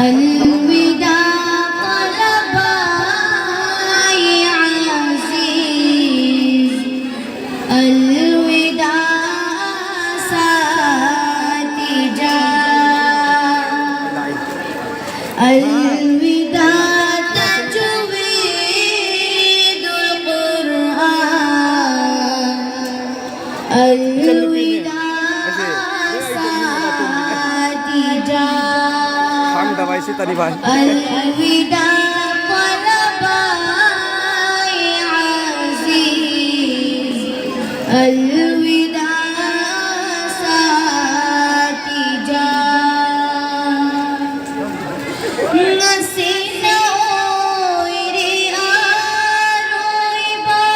الوداع طلبا يا عزيز الوداع ساتجا الوداع تجويد القرآن الوداع ساتجا dawai si tadi ban. الوداع طلبا يا عزيز الوداع ساتجا نسينا ويري آرويبا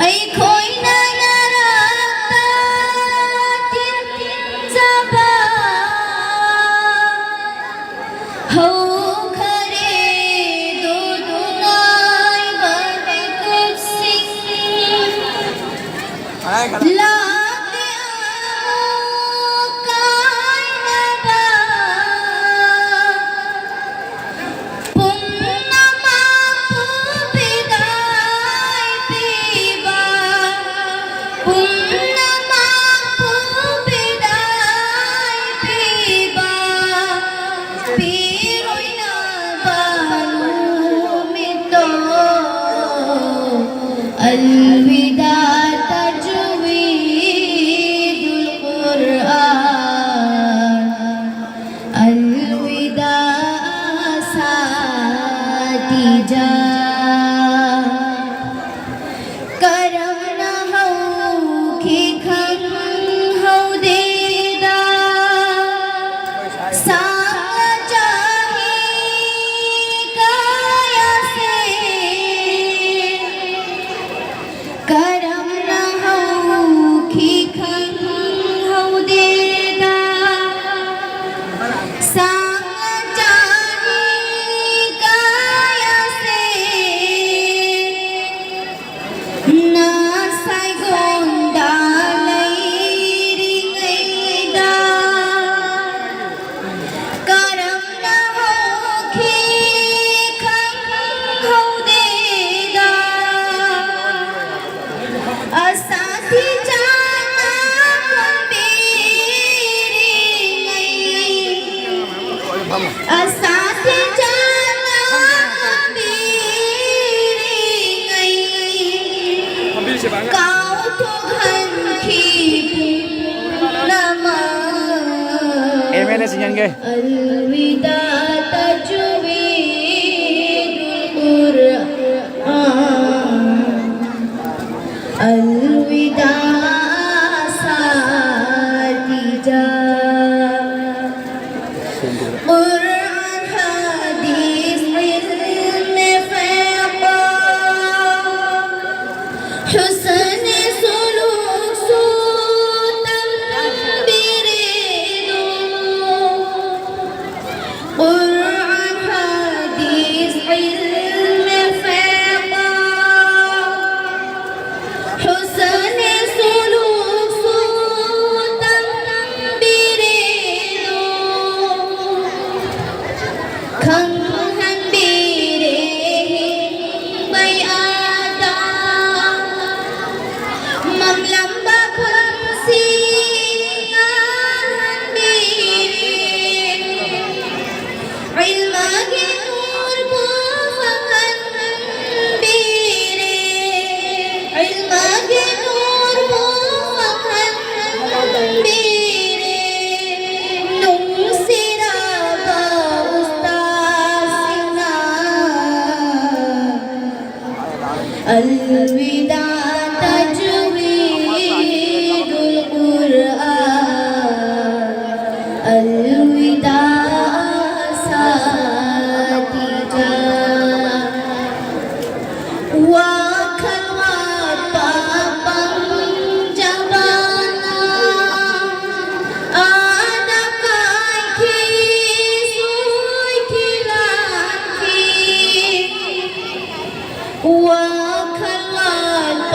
أي خوينا نراتا تنزبا हो खरे दो दुनाई बड़े कुछ सिंह लाते आओ कायनबा पुन्नमा पुबिदाई पीबा पुन्नमा पुबिदाई पीबा الوداع تجويد القرآن الوداع ساتجا करमना हो कि खन हो देदा साजा ही काया से करमना हो कि खन हो देदा साजा ही काया से Nasai gonda lairi ngaida karam na hokhi kham hodeda asathi jana kambiri ngai asathi jana kambiri ngai Kau Tuhan nama Mana sinyan ke? Al-Wida' tajwidul Qur'an Al-Wida' satija Qur'an hadis ilm fiqh حسن سلوك سوتم بريدو قرآن حديث علم فقه حسن سلوك سوتم بريدو خنهن بريهن بيعادا Mamlamba kunsingan birin Ilmagi nur bufangan birin Ilmagi nur bufangan birin Nung siraba ustasina Al-Wida' تجويد القرآن الوداع ساتجا وكلمات penjabana ada kaki sui kilaki وكلمات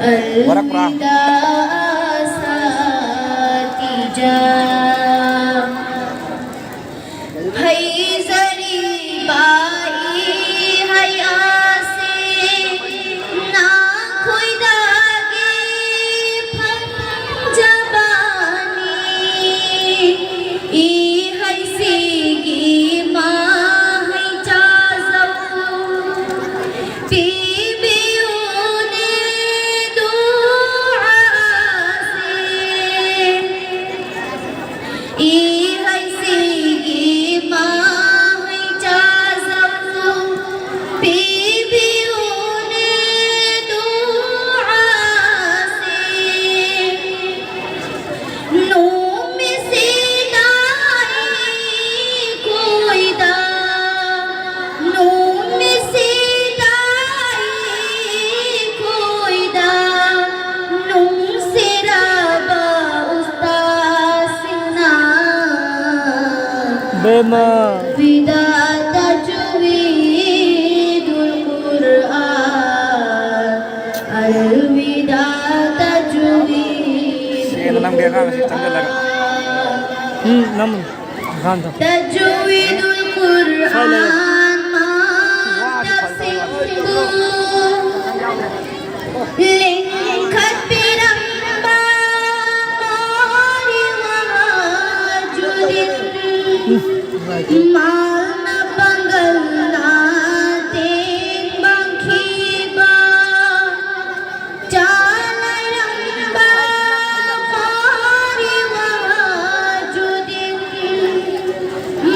अलविदा साथीजा है जरी by है आसे ना कोई दागे जबानी ई है सीगी माँ है चाजो बीबियोने दुआ से ई है सीगी माँ है चाजो बीबियोने दुआ से नूम से दाई कोई दा नूम से दाई कोई दा नूम से रबा उस्तासिना बेमा विदा तजवीदुल कुरआन अलविदा तजवीद Sige, nanam dia kan si tanggal lagi. namun ganda tajwidul Quran lengkat piramba qari wa majudin malna pangalna timbang khiba jalai ramba qari wa majudin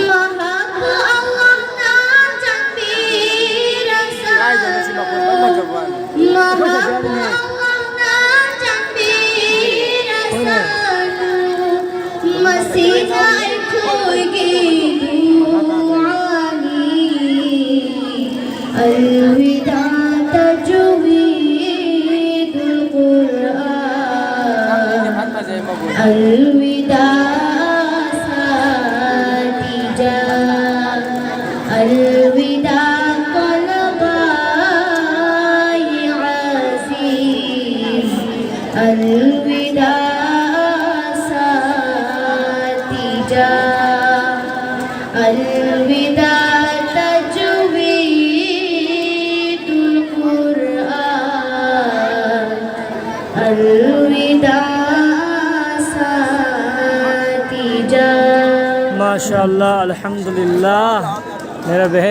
mahak Allah na janbirasa Ay, jangan si Makun magagawa. mahak Allah na janbirasa masih ay koy giduani alwida tajwidul Quran अलविदा साथीजा अलविदा क़ल्बाई अज़ीज़ अलविदा साथीजा अलविदा तजवीदुल कुरआन अलविदा साथीजा माशाअल्लाह अल्हम्दुलिल्लाह मेरा बहन